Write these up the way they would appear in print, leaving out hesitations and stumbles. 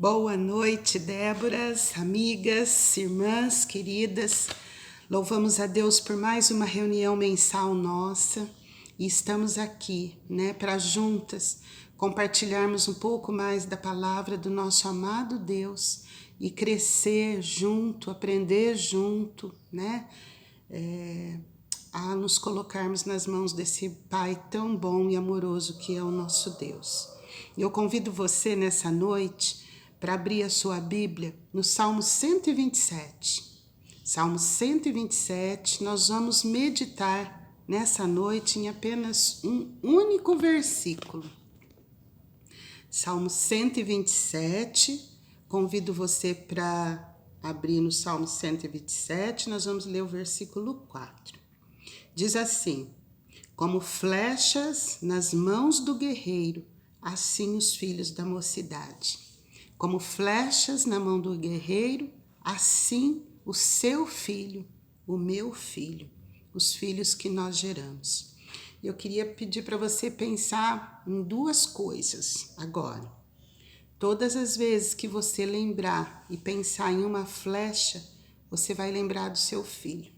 Boa noite, Déboras, amigas, irmãs, queridas. Louvamos a Deus por mais uma reunião mensal nossa e estamos aqui, para juntas compartilharmos um pouco mais da palavra do nosso amado Deus e crescer junto, aprender junto, a nos colocarmos nas mãos desse Pai tão bom e amoroso que é o nosso Deus. Eu convido você nessa noite para abrir a sua Bíblia no Salmo 127. Salmo 127, nós vamos meditar nessa noite em apenas um único versículo. Salmo 127, convido você para abrir no Salmo 127, nós vamos ler o versículo 4. Diz assim: como flechas nas mãos do guerreiro, assim os filhos da mocidade. Como flechas na mão do guerreiro, assim o seu filho, o meu filho, os filhos que nós geramos. Eu queria pedir para você pensar em duas coisas agora. Todas as vezes que você lembrar e pensar em uma flecha, você vai lembrar do seu filho.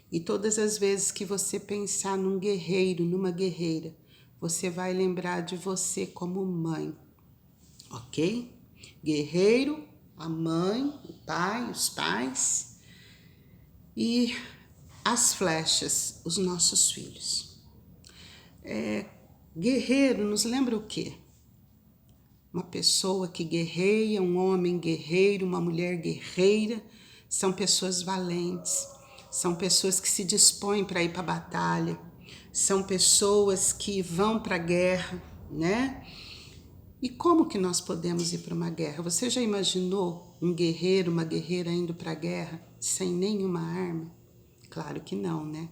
E todas as vezes que você pensar num guerreiro, numa guerreira, você vai lembrar de você como mãe, ok? Guerreiro, a mãe, o pai, os pais e as flechas, os nossos filhos. Guerreiro nos lembra o quê? Uma pessoa que guerreia, um homem guerreiro, uma mulher guerreira, são pessoas valentes, são pessoas que se dispõem para ir para a batalha, são pessoas que vão para a guerra, E como que nós podemos ir para uma guerra? Você já imaginou um guerreiro, uma guerreira indo para a guerra sem nenhuma arma? Claro que não,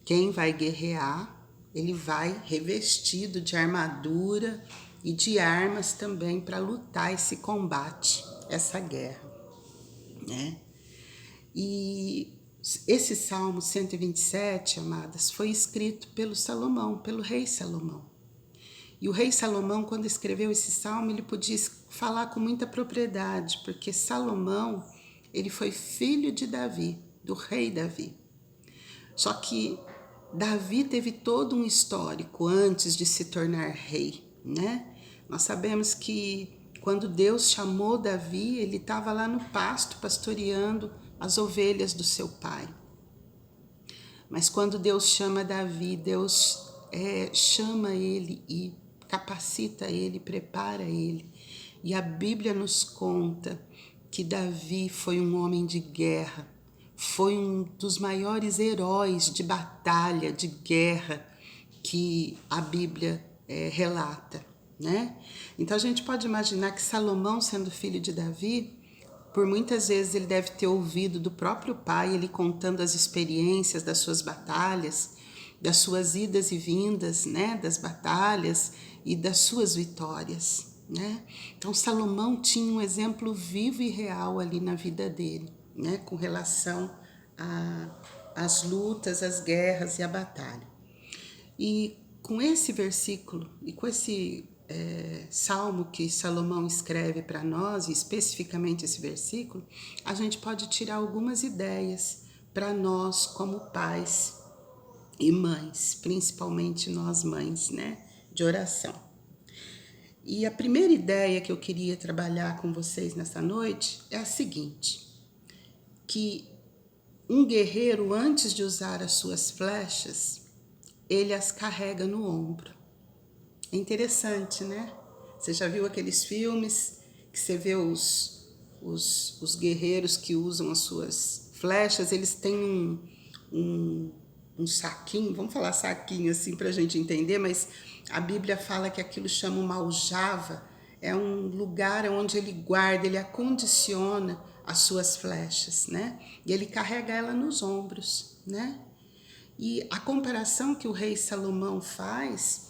Quem vai guerrear, ele vai revestido de armadura e de armas também para lutar esse combate, essa guerra, E esse Salmo 127, amadas, foi escrito pelo Salomão, pelo rei Salomão. E o rei Salomão, quando escreveu esse salmo, ele podia falar com muita propriedade, porque Salomão, ele foi filho de Davi, do rei Davi. Só que Davi teve todo um histórico antes de se tornar rei, Nós sabemos que quando Deus chamou Davi, ele estava lá no pasto pastoreando as ovelhas do seu pai. Mas quando Deus chama Davi, Deus chama ele e capacita ele, prepara ele. E a Bíblia nos conta que Davi foi um homem de guerra, foi um dos maiores heróis de batalha, de guerra que a Bíblia relata, Então a gente pode imaginar que Salomão, sendo filho de Davi, por muitas vezes ele deve ter ouvido do próprio pai, ele contando as experiências das suas batalhas, das suas idas e vindas, das batalhas e das suas vitórias, Então Salomão tinha um exemplo vivo e real ali na vida dele, com relação às lutas, às guerras e à batalha. E com esse versículo e com esse salmo que Salomão escreve para nós, e especificamente esse versículo, a gente pode tirar algumas ideias para nós como pais e mães, principalmente nós mães, de oração. E a primeira ideia que eu queria trabalhar com vocês nessa noite é a seguinte, que um guerreiro, antes de usar as suas flechas, ele as carrega no ombro. É interessante, Você já viu aqueles filmes que você vê os guerreiros que usam as suas flechas, eles têm um saquinho, vamos falar saquinho assim para a gente entender, mas a Bíblia fala que aquilo chama uma aljava, é um lugar onde ele guarda, ele acondiciona as suas flechas, E ele carrega ela nos ombros, E a comparação que o rei Salomão faz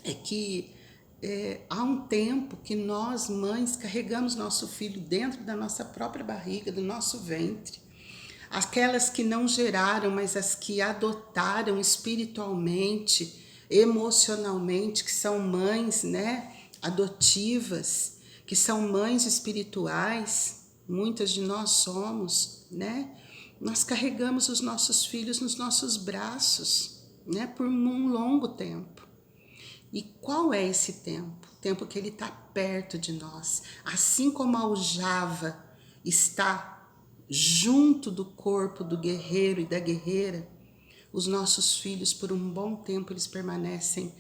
é que há um tempo que nós, mães, carregamos nosso filho dentro da nossa própria barriga, do nosso ventre. Aquelas que não geraram, mas as que adotaram espiritualmente, emocionalmente, que são mães, adotivas, que são mães espirituais, muitas de nós somos, né? Nós carregamos os nossos filhos nos nossos braços, né? Por um longo tempo. E qual é esse tempo? O tempo que ele está perto de nós. Assim como a aljava está junto do corpo do guerreiro e da guerreira, os nossos filhos, por um bom tempo, eles permanecem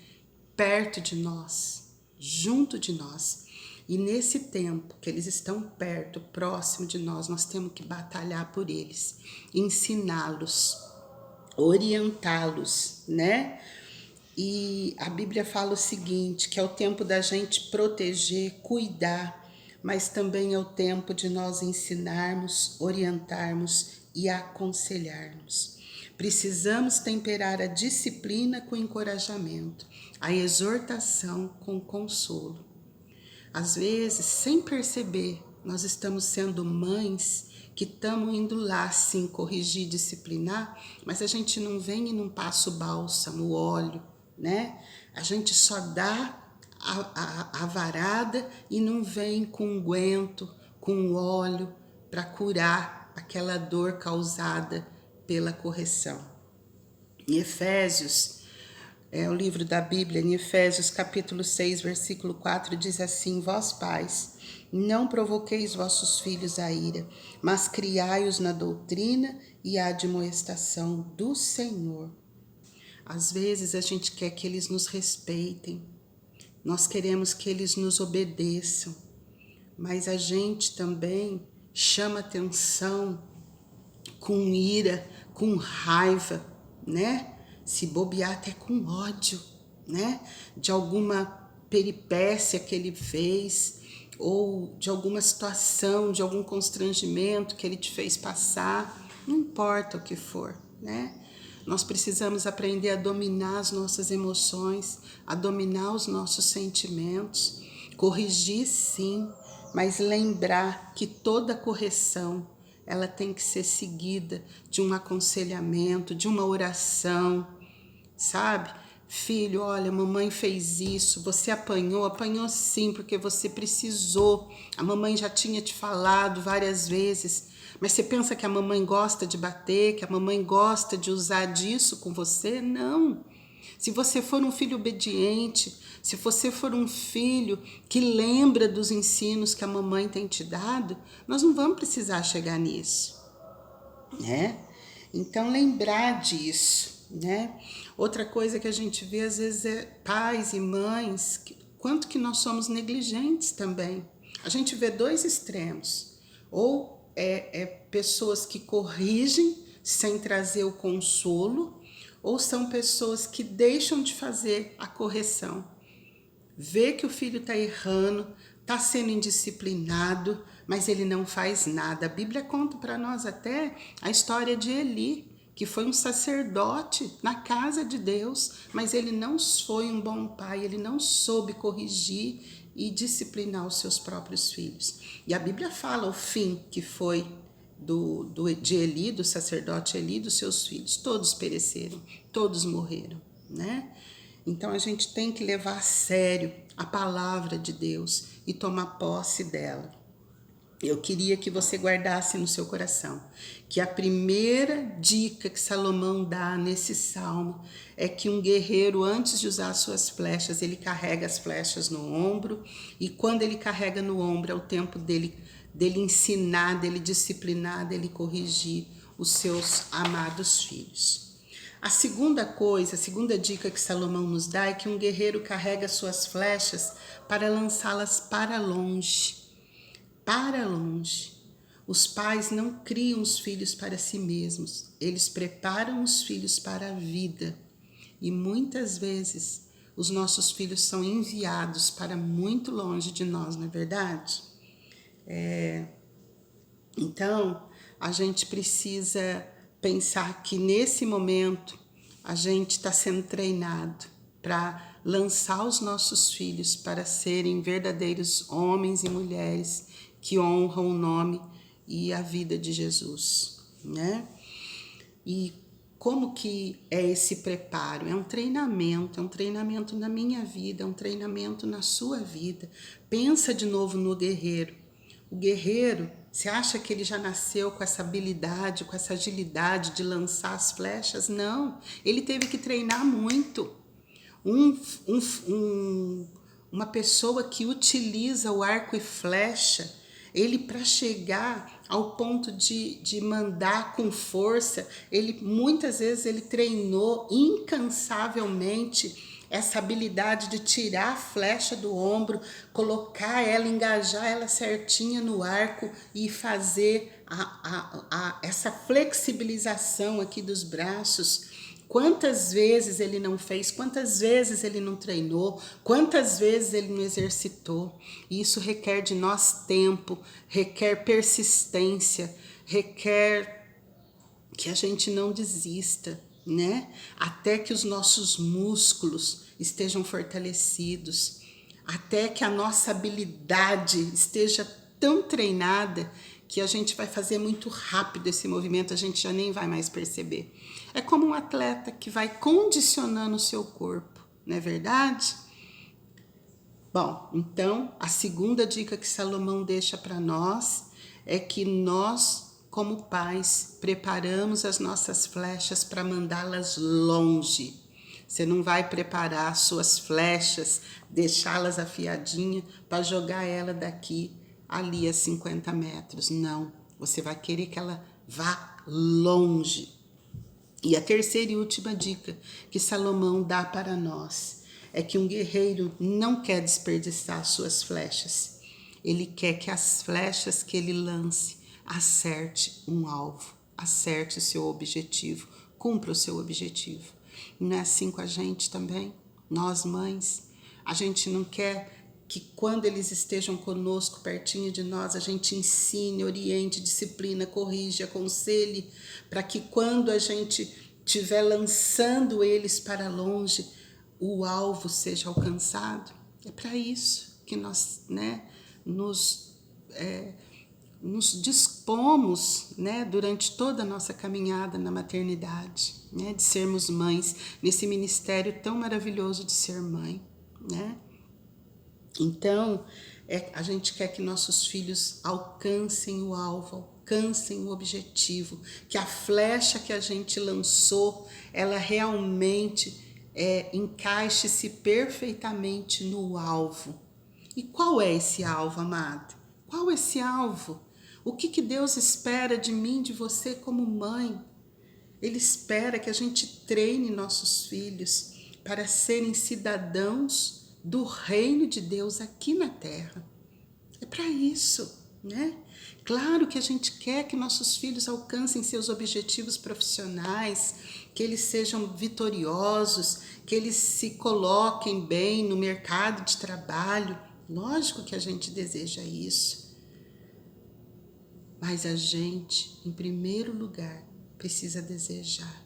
perto de nós, junto de nós. E nesse tempo que eles estão perto, próximo de nós, nós temos que batalhar por eles, ensiná-los, orientá-los, né? E a Bíblia fala o seguinte, que é o tempo da gente proteger, cuidar, mas também é o tempo de nós ensinarmos, orientarmos e aconselharmos. Precisamos temperar a disciplina com encorajamento, a exortação com consolo. Às vezes, sem perceber, nós estamos sendo mães que estamos indo lá, sim, corrigir, disciplinar, mas a gente não vem e não passa o bálsamo, o óleo, né? A gente só dá a varada e não vem com unguento, com óleo para curar aquela dor causada pela correção. Em Efésios, o livro da Bíblia, em Efésios capítulo 6, versículo 4, diz assim: Vós pais, não provoqueis vossos filhos à ira, mas criai-os na doutrina e admoestação do Senhor. Às vezes a gente quer que eles nos respeitem, nós queremos que eles nos obedeçam, mas a gente também chama atenção com ira, com raiva, né? Se bobear até com ódio, né? De alguma peripécia que ele fez, ou de alguma situação, de algum constrangimento que ele te fez passar, não importa o que for, né? Nós precisamos aprender a dominar as nossas emoções, a dominar os nossos sentimentos, corrigir sim, mas lembrar que toda correção ela tem que ser seguida de um aconselhamento, de uma oração, sabe? Filho, olha, mamãe fez isso, você apanhou sim, porque você precisou. A mamãe já tinha te falado várias vezes, mas você pensa que a mamãe gosta de bater, que a mamãe gosta de usar disso com você? Não. Se você for um filho obediente, se você for um filho que lembra dos ensinos que a mamãe tem te dado, nós não vamos precisar chegar nisso, né? Então, lembrar disso, né? Outra coisa que a gente vê às vezes é pais e mães, quanto que nós somos negligentes também. A gente vê dois extremos, ou pessoas que corrigem sem trazer o consolo, ou são pessoas que deixam de fazer a correção. Vê que o filho está errando, está sendo indisciplinado, mas ele não faz nada. A Bíblia conta para nós até a história de Eli, que foi um sacerdote na casa de Deus, mas ele não foi um bom pai, ele não soube corrigir e disciplinar os seus próprios filhos. E a Bíblia fala o fim que foi de Eli, do sacerdote Eli, dos seus filhos. Todos pereceram, todos morreram, né? Então a gente tem que levar a sério a palavra de Deus e tomar posse dela. Eu queria que você guardasse no seu coração que a primeira dica que Salomão dá nesse salmo é que um guerreiro, antes de usar as suas flechas, ele carrega as flechas no ombro, e quando ele carrega no ombro é o tempo dele ensinar, dele disciplinar, dele corrigir os seus amados filhos. A segunda dica que Salomão nos dá é que um guerreiro carrega suas flechas para lançá-las para longe. Para longe. Os pais não criam os filhos para si mesmos, eles preparam os filhos para a vida. E muitas vezes os nossos filhos são enviados para muito longe de nós, não é verdade? Então, a gente precisa pensar que nesse momento a gente está sendo treinado para lançar os nossos filhos para serem verdadeiros homens e mulheres que honram o nome e a vida de Jesus, né? E Como que é esse preparo? É um treinamento na minha vida, é um treinamento na sua vida. Pensa de novo no guerreiro. O guerreiro, você acha que ele já nasceu com essa habilidade, com essa agilidade de lançar as flechas? Não, ele teve que treinar muito. Uma pessoa que utiliza o arco e flecha, ele para chegar ao ponto de mandar com força, ele muitas vezes ele treinou incansavelmente essa habilidade de tirar a flecha do ombro, colocar ela, engajar ela certinha no arco e fazer essa flexibilização aqui dos braços. Quantas vezes ele não fez, quantas vezes ele não treinou, quantas vezes ele não exercitou. E isso requer de nós tempo, requer persistência, requer que a gente não desista, né? Até que os nossos músculos estejam fortalecidos, até que a nossa habilidade esteja tão treinada que a gente vai fazer muito rápido esse movimento, a gente já nem vai mais perceber. É como um atleta que vai condicionando o seu corpo, não é verdade? Bom, então a segunda dica que Salomão deixa para nós é que nós, como pais, preparamos as nossas flechas para mandá-las longe. Você não vai preparar suas flechas, deixá-las afiadinhas para jogar ela daqui ali a 50 metros. Não, você vai querer que ela vá longe. E a terceira e última dica que Salomão dá para nós é que um guerreiro não quer desperdiçar suas flechas. Ele quer que as flechas que ele lance acerte um alvo, acerte o seu objetivo, cumpra o seu objetivo. Não é assim com a gente também? Nós, mães, a gente não quer que quando eles estejam conosco, pertinho de nós, a gente ensine, oriente, disciplina, corrige, aconselhe, para que quando a gente estiver lançando eles para longe, o alvo seja alcançado. É para isso que nós, né, nos dispomos, né, durante toda a nossa caminhada na maternidade, né, de sermos mães, nesse ministério tão maravilhoso de ser mãe, né? Então, a gente quer que nossos filhos alcancem o alvo, alcancem o objetivo, que a flecha que a gente lançou, ela realmente encaixe-se perfeitamente no alvo. E qual é esse alvo, amado? Qual é esse alvo? O que Deus espera de mim, de você como mãe? Ele espera que a gente treine nossos filhos para serem cidadãos do reino de Deus aqui na terra. É para isso, né? Claro que a gente quer que nossos filhos alcancem seus objetivos profissionais, que eles sejam vitoriosos, que eles se coloquem bem no mercado de trabalho. Lógico que a gente deseja isso. Mas a gente, em primeiro lugar, precisa desejar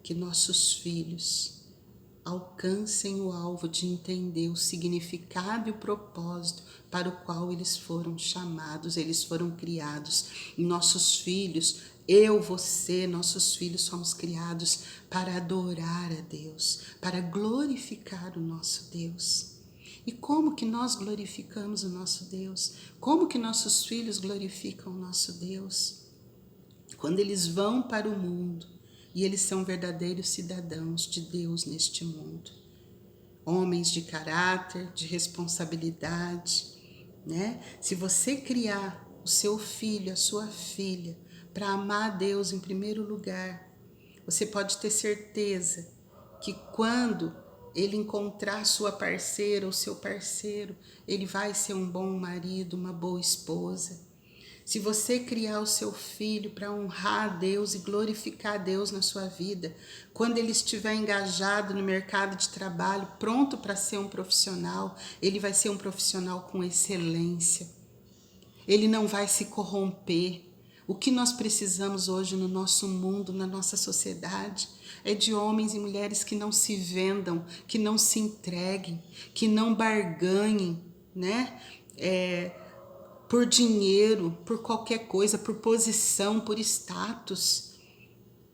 que nossos filhos alcancem o alvo de entender o significado e o propósito para o qual eles foram chamados, eles foram criados. E nossos filhos, eu, você, nossos filhos somos criados para adorar a Deus, para glorificar o nosso Deus. E como que nós glorificamos o nosso Deus? Como que nossos filhos glorificam o nosso Deus? Quando eles vão para o mundo e eles são verdadeiros cidadãos de Deus neste mundo. Homens de caráter, de responsabilidade, né? Se você criar o seu filho, a sua filha, para amar a Deus em primeiro lugar, você pode ter certeza que quando ele encontrar sua parceira ou seu parceiro, ele vai ser um bom marido, uma boa esposa. Se você criar o seu filho para honrar a Deus e glorificar a Deus na sua vida, quando ele estiver engajado no mercado de trabalho, pronto para ser um profissional, ele vai ser um profissional com excelência. Ele não vai se corromper. O que nós precisamos hoje no nosso mundo, na nossa sociedade, é de homens e mulheres que não se vendam, que não se entreguem, que não barganhem, né? Por dinheiro, por qualquer coisa, por posição, por status.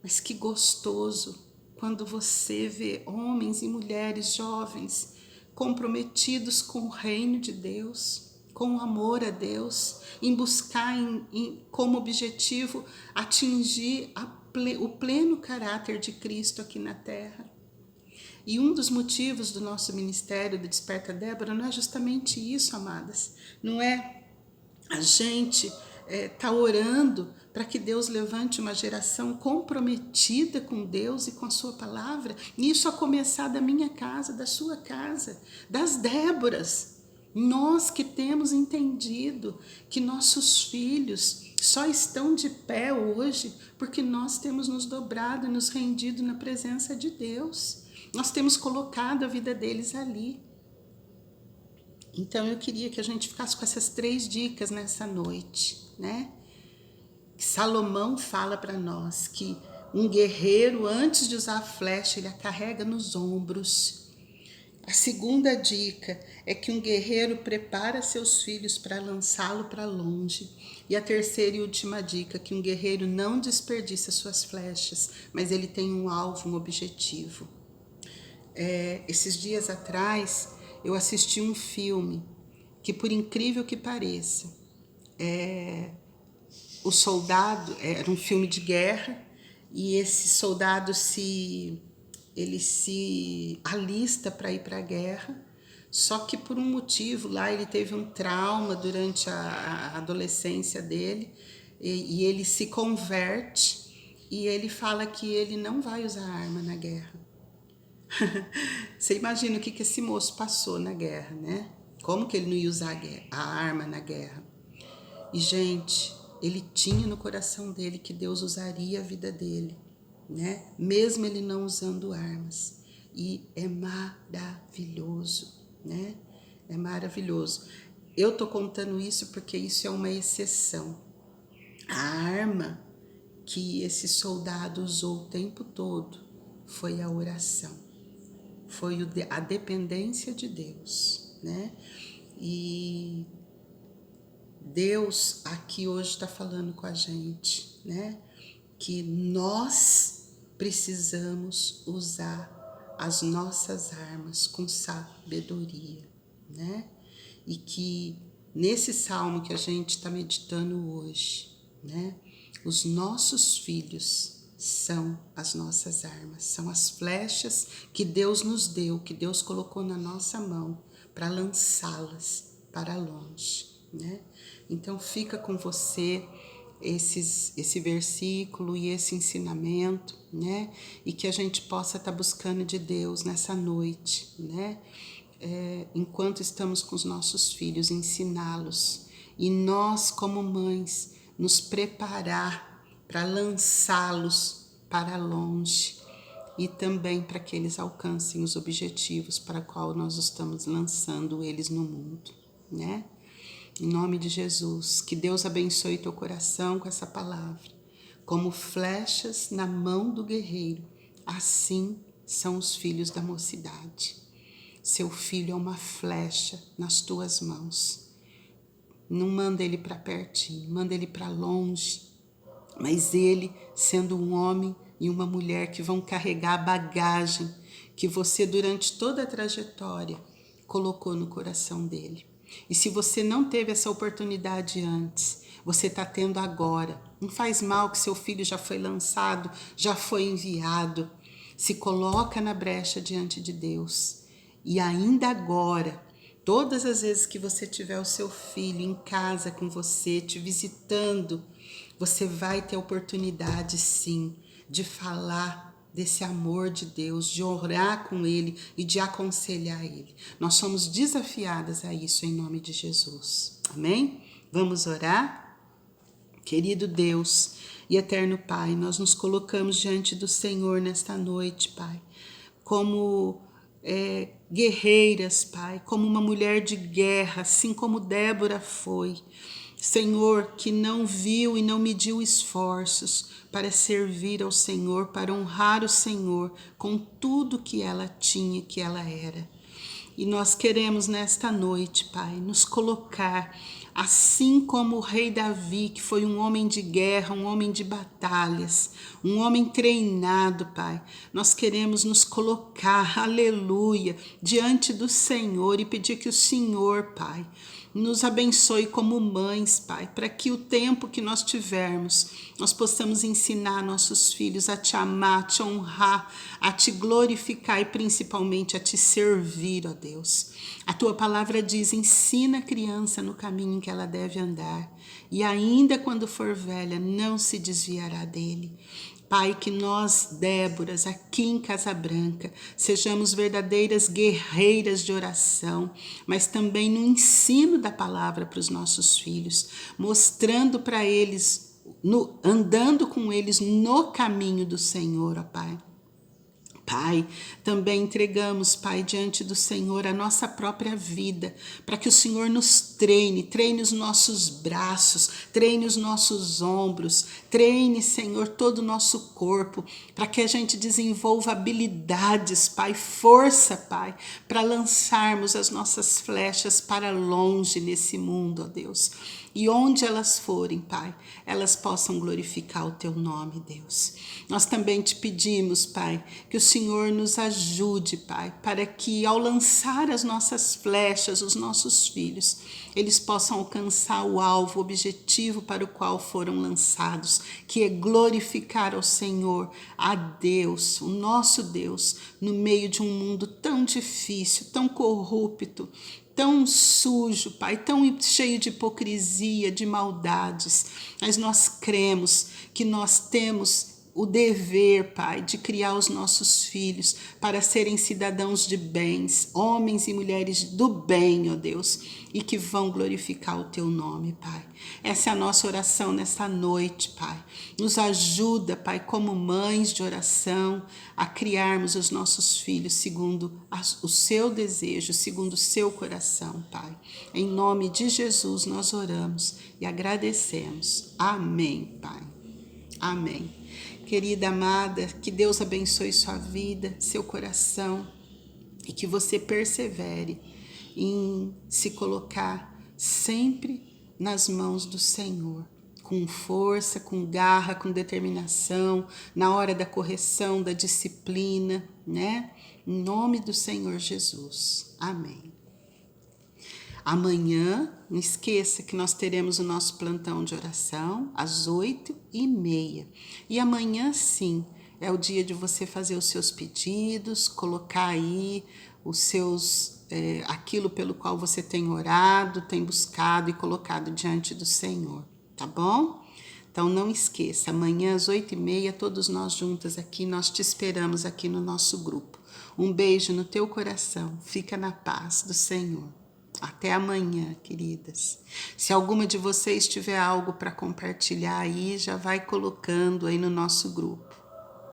Mas que gostoso quando você vê homens e mulheres jovens comprometidos com o reino de Deus, com o amor a Deus, em buscar como objetivo atingir o pleno caráter de Cristo aqui na terra. E um dos motivos do nosso ministério do Desperta Débora não é justamente isso, amadas. Não é a gente tá orando para que Deus levante uma geração comprometida com Deus e com a sua palavra. E isso a começar da minha casa, da sua casa, das Déboras. Nós que temos entendido que nossos filhos só estão de pé hoje porque nós temos nos dobrado e nos rendido na presença de Deus. Nós temos colocado a vida deles ali. Então eu queria que a gente ficasse com essas 3 dicas nessa noite, né? Salomão fala para nós que um guerreiro, antes de usar a flecha, ele a carrega nos ombros. A segunda dica é que um guerreiro prepara seus filhos para lançá-lo para longe. E a terceira e última dica, que um guerreiro não desperdiça suas flechas, mas ele tem um alvo, um objetivo. Esses dias atrás, eu assisti um filme que, por incrível que pareça, o soldado, era um filme de guerra, e esse soldado se alista para ir para a guerra, só que por um motivo lá ele teve um trauma durante a adolescência dele, e ele se converte, e ele fala que ele não vai usar arma na guerra. Você imagina o que esse moço passou na guerra, né? Como que ele não ia usar a arma na guerra? E, gente, ele tinha no coração dele que Deus usaria a vida dele, né? Mesmo ele não usando armas. E é maravilhoso, né? É maravilhoso. Eu tô contando isso porque isso é uma exceção. A arma que esse soldado usou o tempo todo foi a oração. Foi a dependência de Deus, né? E Deus aqui hoje está falando com a gente, né? Que nós precisamos usar as nossas armas com sabedoria, né? E que nesse salmo que a gente está meditando hoje, né? Os nossos filhos são as nossas armas, são as flechas que Deus nos deu, que Deus colocou na nossa mão para lançá-las para longe, né? Então fica com você esse versículo e esse ensinamento, né? E que a gente possa estar buscando de Deus nessa noite, né? Enquanto estamos com os nossos filhos, ensiná-los. E nós, como mães, nos preparar para lançá-los para longe e também para que eles alcancem os objetivos para qual nós estamos lançando eles no mundo, né? Em nome de Jesus, que Deus abençoe teu coração com essa palavra. Como flechas na mão do guerreiro, assim são os filhos da mocidade. Seu filho é uma flecha nas tuas mãos. Não manda ele para pertinho, manda ele para longe. Mas ele, sendo um homem e uma mulher que vão carregar a bagagem que você, durante toda a trajetória, colocou no coração dele. E se você não teve essa oportunidade antes, você está tendo agora. Não faz mal que seu filho já foi lançado, já foi enviado. Se coloca na brecha diante de Deus. E ainda agora, todas as vezes que você tiver o seu filho em casa com você, te visitando, você vai ter a oportunidade, sim, de falar desse amor de Deus, de orar com Ele e de aconselhar Ele. Nós somos desafiadas a isso em nome de Jesus. Amém? Vamos orar? Querido Deus e eterno Pai, nós nos colocamos diante do Senhor nesta noite, Pai, como guerreiras, Pai, como uma mulher de guerra, assim como Débora foi. Senhor, que não viu e não mediu esforços para servir ao Senhor, para honrar o Senhor com tudo que ela tinha, que ela era. E nós queremos nesta noite, Pai, nos colocar Assim como o rei Davi, que foi um homem de guerra, um homem de batalhas, um homem treinado, Pai, nós queremos nos colocar, aleluia, diante do Senhor e pedir que o Senhor, Pai, nos abençoe como mães, Pai, para que o tempo que nós tivermos, nós possamos ensinar nossos filhos a te amar, a te honrar, a te glorificar e principalmente a te servir, ó Deus. A tua palavra diz: ensina a criança no caminho em que ela deve andar, e ainda quando for velha, não se desviará dele. Pai, que nós, Déboras, aqui em Casa Branca, sejamos verdadeiras guerreiras de oração, mas também no ensino da palavra para os nossos filhos, mostrando para eles, andando com eles no caminho do Senhor, ó Pai. Pai, também entregamos, Pai, diante do Senhor a nossa própria vida, para que o Senhor nos treine os nossos braços, treine os nossos ombros, treine, Senhor, todo o nosso corpo, para que a gente desenvolva habilidades, Pai, força, Pai, para lançarmos as nossas flechas para longe nesse mundo, ó Deus. E onde elas forem, Pai, elas possam glorificar o Teu nome, Deus. Nós também te pedimos, Pai, que o Senhor nos ajude, Pai, para que ao lançar as nossas flechas, os nossos filhos, eles possam alcançar o alvo, o objetivo para o qual foram lançados, que é glorificar ao Senhor, a Deus, o nosso Deus, no meio de um mundo tão difícil, tão corrupto, tão sujo, Pai, tão cheio de hipocrisia, de maldades, mas nós cremos que nós temos o dever, Pai, de criar os nossos filhos para serem cidadãos de bens, homens e mulheres do bem, ó Deus, e que vão glorificar o Teu nome, Pai. Essa é a nossa oração nessa noite, Pai. Nos ajuda, Pai, como mães de oração, a criarmos os nossos filhos segundo o Seu desejo, segundo o Seu coração, Pai. Em nome de Jesus nós oramos e agradecemos. Amém, Pai. Amém. Querida amada, que Deus abençoe sua vida, seu coração e que você persevere em se colocar sempre nas mãos do Senhor, com força, com garra, com determinação, na hora da correção, da disciplina, né? Em nome do Senhor Jesus. Amém. Amanhã, não esqueça que nós teremos o nosso plantão de oração às 8h30. E amanhã, sim, é o dia de você fazer os seus pedidos, colocar aí os seus, aquilo pelo qual você tem orado, tem buscado e colocado diante do Senhor, tá bom? Então não esqueça, amanhã às 8h30, todos nós juntas aqui, nós te esperamos aqui no nosso grupo. Um beijo no teu coração, fica na paz do Senhor. Até amanhã, queridas. Se alguma de vocês tiver algo para compartilhar aí, já vai colocando aí no nosso grupo.